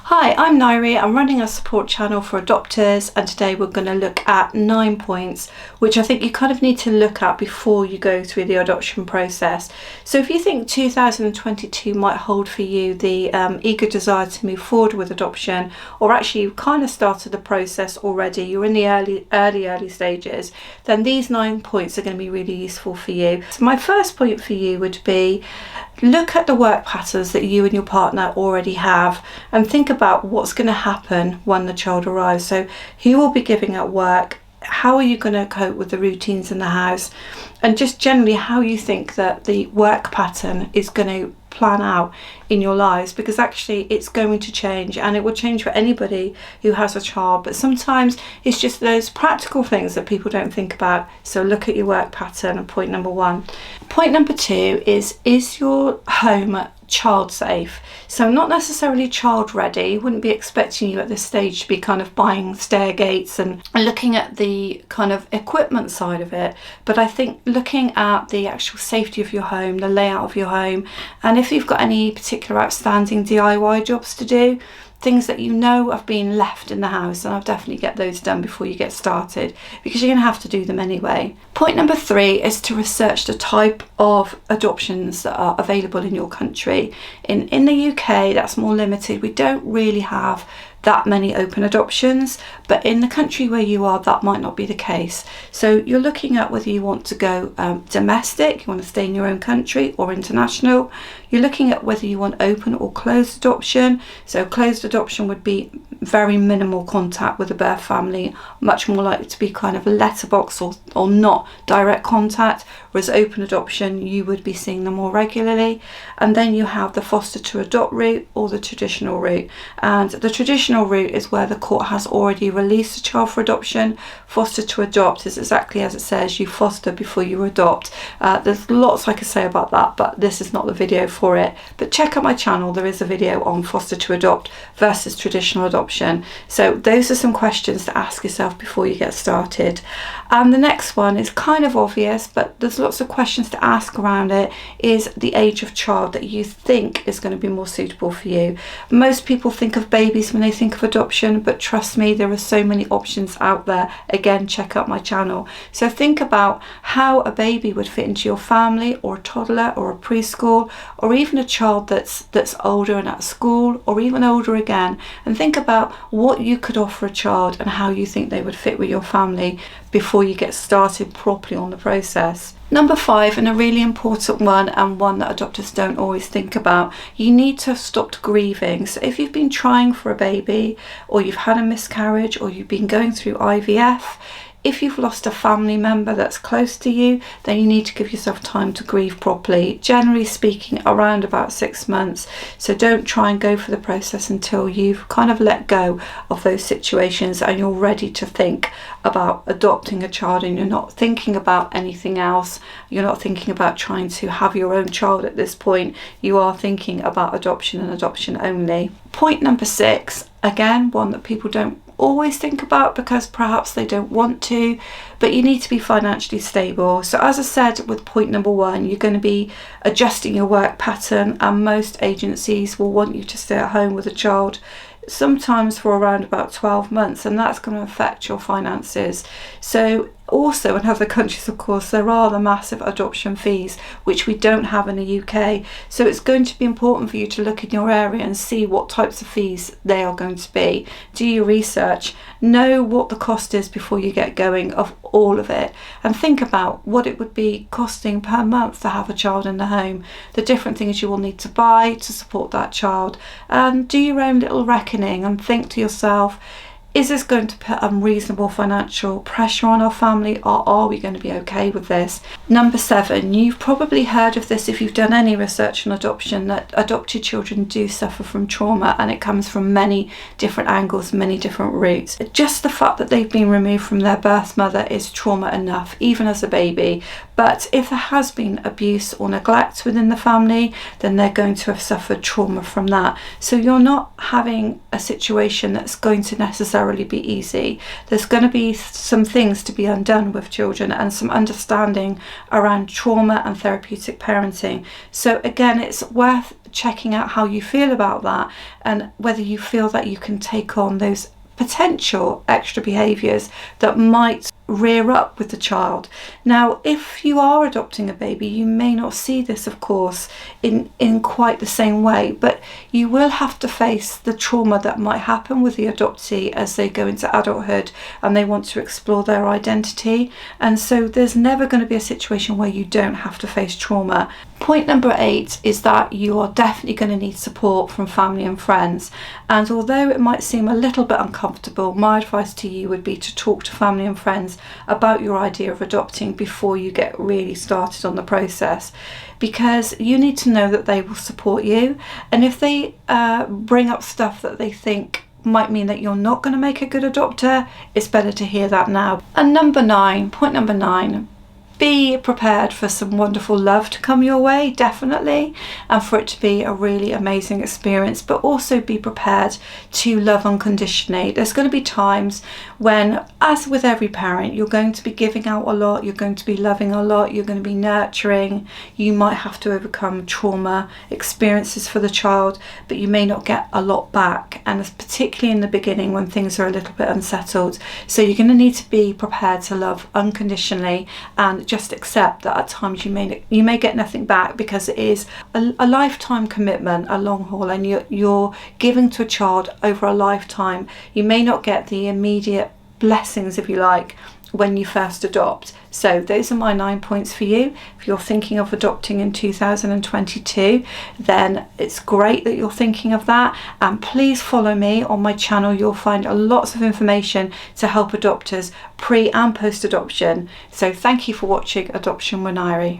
Hi, I'm Nairi. I'm running a support channel for adopters, and today we're going to look at 9 points which I think you kind of need to look at before you go through the adoption process. So if you think 2022 might hold for you the eager desire to move forward with adoption, or actually you've kind of started the process already, you're in the early stages, then these 9 points are going to be really useful for you. So my first point for you would be, look at the work patterns that you and your partner already have and think about what's going to happen when the child arrives. So who will be giving up work? How are you going to cope with the routines in the house? And just generally how you think that the work pattern is going to plan out in your lives, because actually it's going to change, and it will change for anybody who has a child, but sometimes it's just those practical things that people don't think about. So look at your work pattern. And point number 1. Point number 2 is your home child safe? So not necessarily child ready. Wouldn't be expecting you at this stage to be kind of buying stair gates and looking at the kind of equipment side of it, but I think looking at the actual safety of your home, the layout of your home, and if you've got any particular outstanding DIY jobs to do, things that you know have been left in the house, and I'll definitely get those done before you get started, because you're going to have to do them anyway. Point number 3 is to research the type of adoptions that are available in your country. In the UK, that's more limited. We don't really have that many open adoptions, but in the country where you are, that might not be the case. So you're looking at whether you want to go domestic, you want to stay in your own country, or international. You're looking at whether you want open or closed adoption. So closed adoption would be very minimal contact with the birth family, much more likely to be kind of a letterbox or not direct contact, whereas open adoption, you would be seeing them more regularly. And then you have the foster to adopt route or the traditional route. And the traditional route is where the court has already released a child for adoption. Foster to adopt is exactly as it says, you foster before you adopt. There's lots I could say about that, but this is not the video for it. But check out my channel, there is a video on foster to adopt versus traditional adoption. So those are some questions to ask yourself before you get started. And the next one is kind of obvious, but there's lots of questions to ask around it, is the age of child that you think is going to be more suitable for you. Most people think of babies when they think of adoption, but trust me, there are so many options out there. Again, check out my channel. So think about how a baby would fit into your family, or a toddler, or a preschool, or even a child that's older and at school, or even older again, and think about what you could offer a child and how you think they would fit with your family before you get started properly on the process. Number 5, and a really important one, and one that adopters don't always think about, you need to have stopped grieving. So if you've been trying for a baby, or you've had a miscarriage, or you've been going through IVF, if you've lost a family member that's close to you, then you need to give yourself time to grieve properly. Generally speaking, around about 6 months. So don't try and go for the process until you've kind of let go of those situations and you're ready to think about adopting a child, and you're not thinking about anything else. You're not thinking about trying to have your own child at this point. You are thinking about adoption, and adoption only. Point number 6, again, one that people don't always think about because perhaps they don't want to, but you need to be financially stable. So as I said with point number 1, you're going to be adjusting your work pattern, and most agencies will want you to stay at home with a child, sometimes for around about 12 months, and that's going to affect your finances. So also in other countries, of course, there are the massive adoption fees, which we don't have in the UK. So it's going to be important for you to look in your area and see what types of fees they are going to be. Do your research, know what the cost is before you get going of all of it, and think about what it would be costing per month to have a child in the home, the different things you will need to buy to support that child, and do your own little reckoning and think to yourself, is this going to put unreasonable financial pressure on our family, or are we going to be okay with this? Number 7, you've probably heard of this if you've done any research on adoption, that adopted children do suffer from trauma, and it comes from many different angles, many different routes. Just the fact that they've been removed from their birth mother is trauma enough, even as a baby. But if there has been abuse or neglect within the family, then they're going to have suffered trauma from that. So you're not having a situation that's going to necessarily necessarily be easy. There's going to be some things to be undone with children and some understanding around trauma and therapeutic parenting. So again, it's worth checking out how you feel about that and whether you feel that you can take on those potential extra behaviours that might rear up with the child. Now, if you are adopting a baby, you may not see this, of course, in quite the same way, but you will have to face the trauma that might happen with the adoptee as they go into adulthood and they want to explore their identity. And so there's never going to be a situation where you don't have to face trauma. Point number 8 is that you are definitely going to need support from family and friends. And although it might seem a little bit uncomfortable, my advice to you would be to talk to family and friends about your idea of adopting before you get really started on the process, because you need to know that they will support you. And if they bring up stuff that they think might mean that you're not going to make a good adopter, it's better to hear that now. And point number 9, be prepared for some wonderful love to come your way, definitely, and for it to be a really amazing experience, but also be prepared to love unconditionally. There's going to be times when, as with every parent, you're going to be giving out a lot, you're going to be loving a lot, you're going to be nurturing, you might have to overcome trauma experiences for the child, but you may not get a lot back, and it's particularly in the beginning when things are a little bit unsettled. So you're going to need to be prepared to love unconditionally and just accept that at times you may get nothing back, because it is a lifetime commitment, a long haul, and you're giving to a child over a lifetime. You may not get the immediate blessings, if you like, when you first adopt. So those are my 9 points for you. If you're thinking of adopting in 2022, then it's great that you're thinking of that. And please follow me on my channel. You'll find lots of information to help adopters pre and post adoption. So thank you for watching Adoption with Nairi.